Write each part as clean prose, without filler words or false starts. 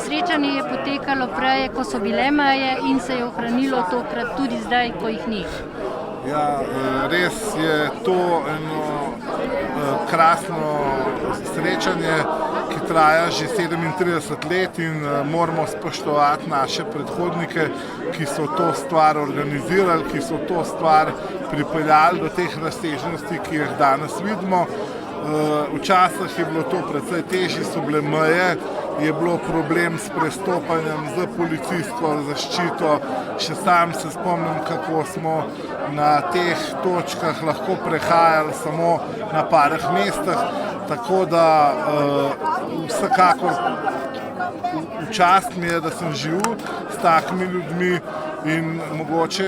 Srečanje je potekalo prej, ko so bile meje in se je ohranilo tokrat tudi zdaj, ko jih ni. Ja, res je to eno krasno srečanje, ki traja že 37 let in moramo spoštovati naše predhodnike, ki so to stvar organizirali, ki so to stvar pripeljali do teh razsežnosti, ki jih danes vidimo. Včasih je bilo to precej težje, so bile meje, je bilo problem s prestopanjem z policijsko zaščito. Še sam se spomnim, kako smo na teh točkah lahko prehajali samo na parih mestih, tako da vsekakor v čast mi je, da sem živel s takimi ljudmi in mogoče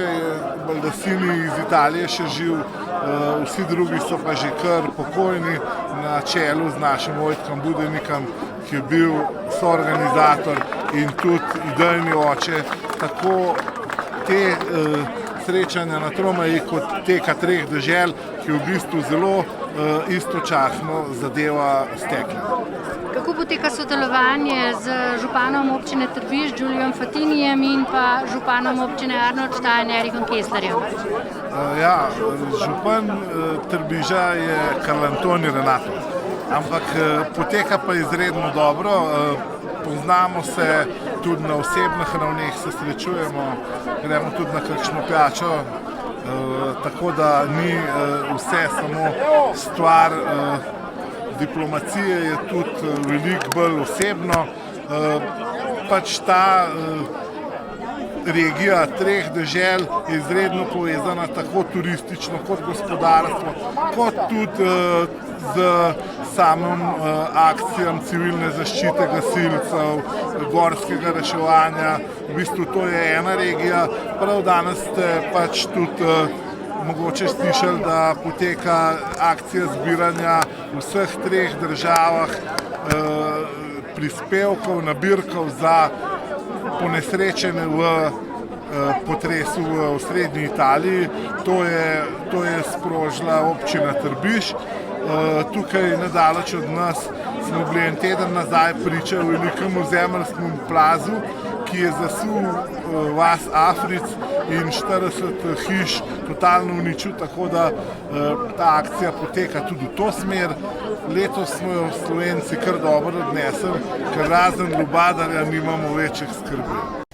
baldasini iz Italije še živ, vsi drugi so pa že kar pokojni, na čelu z našim Vojtkom Budenikom, ki je bil soorganizator in tudi idejni oče tako te srečanja na tromeji kot teka treh dežel, ki v bistvu zelo istočasno zadeva stekla. Kako poteka sodelovanje z županom občine Trbiž, Giuliom Fatinijem in pa županom občine Arnoldstein, Erichom Kesslerjem? Ja, župan Trbiža je Karl Antoni Renato, ampak poteka pa izredno dobro. Poznamo se tudi na osebnih ravneh, se srečujemo, gremo tudi na kakšno pijačo, tako da ni vse samo stvar diplomacije, je tudi veliko bolj osebno. Pač ta regija treh dežel je izredno povezana tako turistično kot gospodarstvo, kot tudi z samim akcijam civilne zaščite gasilcev, gorskega reševanja. V bistvu to je ena regija. Prav danes ste pač tudi mogoče slišali, da poteka akcija zbiranja v vseh treh državah prispevkov, nabirkov za ponesrečene v potresu v osrednji Italiji. To je sprožila občina Trbiž. Tukaj nedaleč od nas smo bili en teden nazaj priča velikemu zemeljskemu plazu, ki je zasul vas Afric in 40 hiš totalno uničil, tako da ta akcija poteka tudi v to smer. Letos smo jo Slovenci kar dobro odnesli, ker razen lubadarja nimamo večjih skrbi.